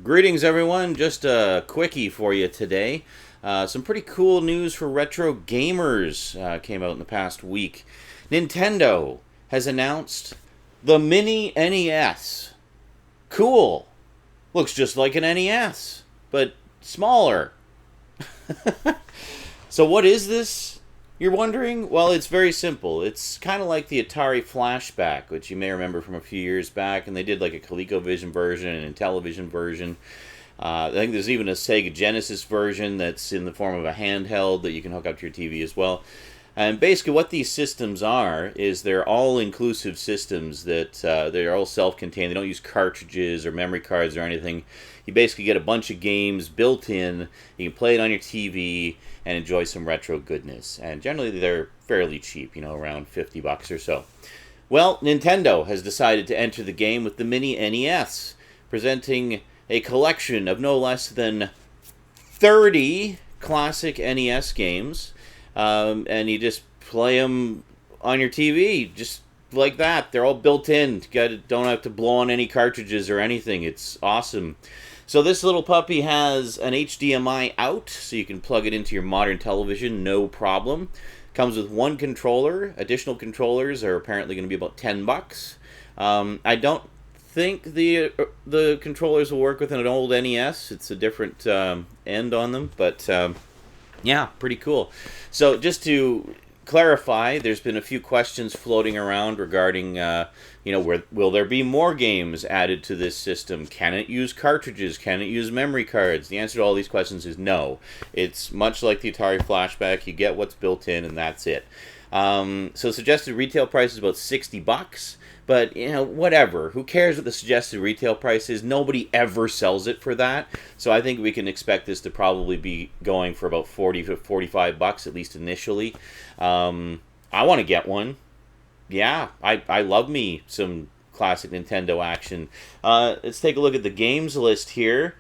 Greetings, everyone. Just a quickie for you today. Some pretty cool news for retro gamers came out in the past week. Nintendo has announced the mini-NES. Cool. Looks just like an NES, but smaller. So what is this, you're wondering? Well, it's very simple. It's kind of like the Atari Flashback, which you may remember from a few years back, and they did like a ColecoVision version and a Intellivision version. I think there's even a Sega Genesis version that's in the form of a handheld that you can hook up to your TV as well. And basically what these systems are is they're all-inclusive systems that they're all self-contained. They don't use cartridges or memory cards or anything. You basically get a bunch of games built in. You can play it on your TV and enjoy some retro goodness. And generally they're fairly cheap, around 50 bucks or so. Well, Nintendo has decided to enter the game with the mini-NES, presenting a collection of no less than 30 classic NES games. And you just play them on your TV, just like that. They're all built in. Don't have to blow on any cartridges or anything. It's awesome. So this little puppy has an HDMI out, so you can plug it into your modern television, no problem. Comes with one controller. Additional controllers are apparently going to be about 10 bucks. I don't think the controllers will work with an old NES. It's a different end on them, but yeah, pretty cool. So just to clarify, there's been a few questions floating around regarding, will there be more games added to this system? Can it use cartridges? Can it use memory cards? The answer to all these questions is no. It's much like the Atari Flashback. You get what's built in, and that's it. So suggested retail price is about 60 bucks. But, whatever. Who cares what the suggested retail price is? Nobody ever sells it for that. So I think we can expect this to probably be going for about 40 to 45 bucks, at least initially. I want to get one. Yeah, I love me some classic Nintendo action. Let's take a look at the games list here.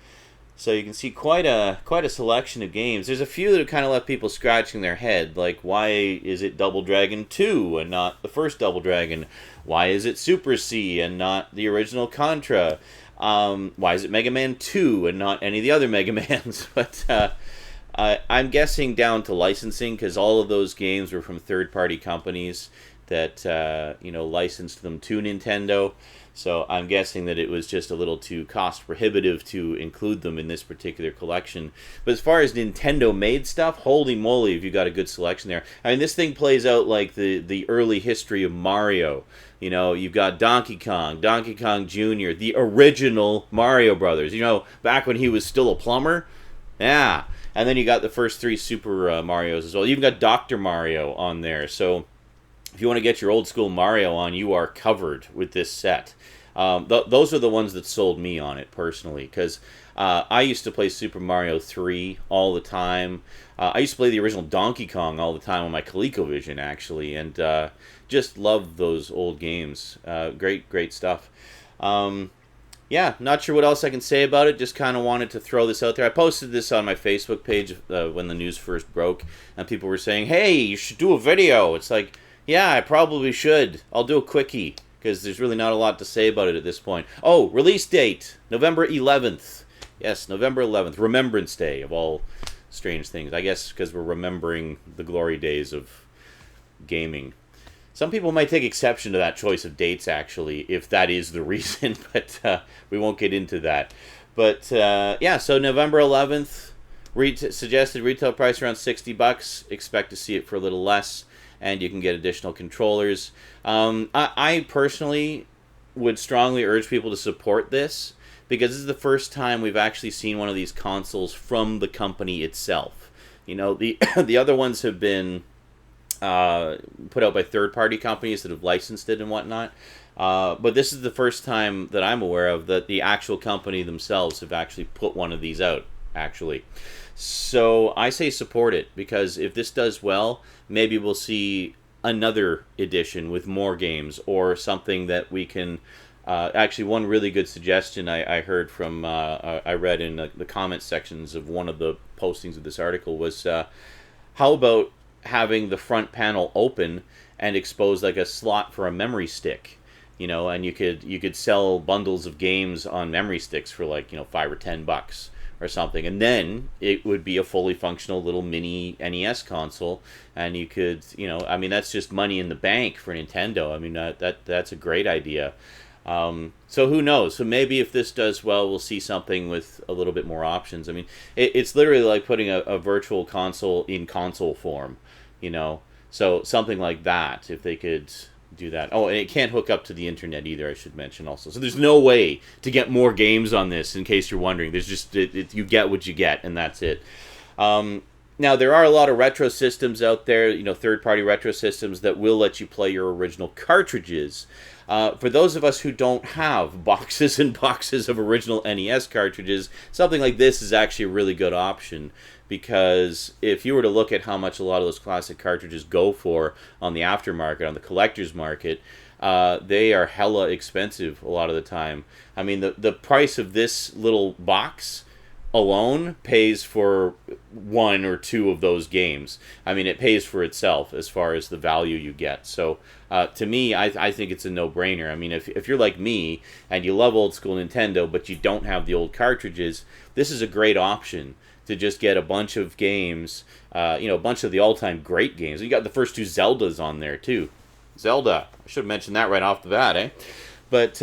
So you can see quite a selection of games. There's a few that have kind of left people scratching their head, like why is it Double Dragon 2 and not the first Double Dragon? Why is it Super C and not the original Contra? Why is it Mega Man 2 and not any of the other Mega Mans? But I'm guessing down to licensing, because all of those games were from third-party companies that licensed them to Nintendo. So I'm guessing that it was just a little too cost prohibitive to include them in this particular collection. But as far as Nintendo-made stuff, holy moly, have you got a good selection there. I mean, this thing plays out like the early history of Mario. You've got Donkey Kong Jr., the original Mario Brothers. Back when he was still a plumber. Yeah. And then you got the first three Super Marios as well. You even got Dr. Mario on there. So if you want to get your old school Mario on, you are covered with this set. Those are the ones that sold me on it personally, because I used to play Super Mario 3 all the time. I used to play the original Donkey Kong all the time on my ColecoVision, actually, and just loved those old games. Great stuff. Yeah, not sure what else I can say about it. Just kind of wanted to throw this out there. I posted this on my Facebook page when the news first broke, and people were saying, hey, you should do a video. It's like, yeah, I probably should. I'll do a quickie, because there's really not a lot to say about it at this point. Oh, release date, November 11th. Yes, November 11th, Remembrance Day, of all strange things. I guess because we're remembering the glory days of gaming. Some people might take exception to that choice of dates, actually, if that is the reason, but we won't get into that. But, yeah, so November 11th, suggested retail price around 60 bucks. Expect to see it for a little less. And you can get additional controllers. I personally would strongly urge people to support this, because this is the first time we've actually seen one of these consoles from the company itself. The other ones have been put out by third-party companies that have licensed it and whatnot. But this is the first time that I'm aware of that the actual company themselves have actually put one of these out, actually. So I say support it, because if this does well, maybe we'll see another edition with more games, or something that we can... actually, one really good suggestion I heard from... I read in the comment sections of one of the postings of this article was, how about having the front panel open and expose like a slot for a memory stick? and you could sell bundles of games on memory sticks for like $5 or $10 or something, and then it would be a fully functional little mini NES console, and you could, I mean, that's just money in the bank for Nintendo. I mean, that's a great idea. So who knows? So maybe if this does well, we'll see something with a little bit more options. I mean, it's literally like putting a virtual console in console form, So something like that, if they could do that. Oh, and it can't hook up to the internet either, I should mention also. So there's no way to get more games on this, in case you're wondering. There's just, you get what you get, and that's it. Now, there are a lot of retro systems out there, third-party retro systems that will let you play your original cartridges. For those of us who don't have boxes and boxes of original NES cartridges, something like this is actually a really good option, because if you were to look at how much a lot of those classic cartridges go for on the aftermarket, on the collector's market, they are hella expensive a lot of the time. I mean, the price of this little box alone pays for one or two of those games. I mean, it pays for itself as far as the value you get. So to me, I think it's a no-brainer. I mean, if you're like me and you love old school Nintendo but you don't have the old cartridges, this is a great option to just get a bunch of games, a bunch of the all-time great games. You got the first two Zeldas on there too. Zelda, I should have mentioned that right off the bat, eh? But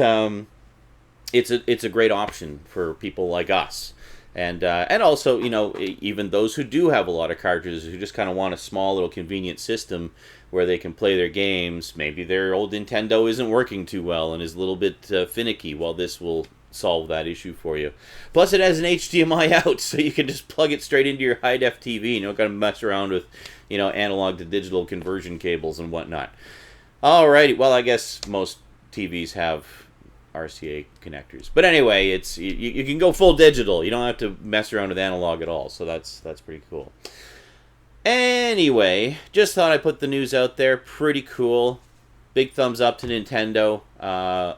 it's a great option for people like us. And also, even those who do have a lot of cartridges, who just kind of want a small little convenient system where they can play their games. Maybe their old Nintendo isn't working too well and is a little bit finicky. Well, this will solve that issue for you. Plus, it has an HDMI out, so you can just plug it straight into your high-def TV. You don't got to mess around with, analog to digital conversion cables and whatnot. Alrighty, well, I guess most TVs have RCA connectors. But anyway, it's you can go full digital. You don't have to mess around with analog at all. So that's pretty cool. Anyway, just thought I'd put the news out there. Pretty cool. Big thumbs up to Nintendo.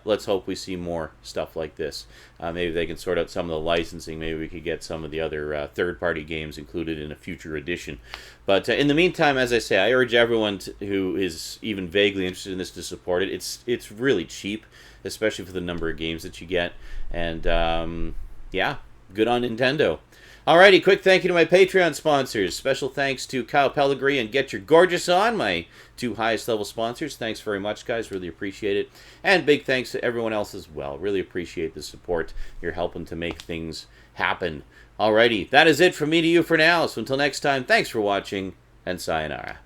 Let's hope we see more stuff like this. Maybe they can sort out some of the licensing. Maybe we could get some of the other third-party games included in a future edition. But in the meantime, as I say, I urge everyone who is even vaguely interested in this to support it. It's really cheap, especially for the number of games that you get. And yeah, good on Nintendo. Alrighty, quick thank you to my Patreon sponsors. Special thanks to Kyle Pellegrini and Get Your Gorgeous On, my two highest level sponsors. Thanks very much, guys. Really appreciate it. And big thanks to everyone else as well. Really appreciate the support. You're helping to make things happen. Alrighty, that is it from me to you for now. So until next time, thanks for watching, and sayonara.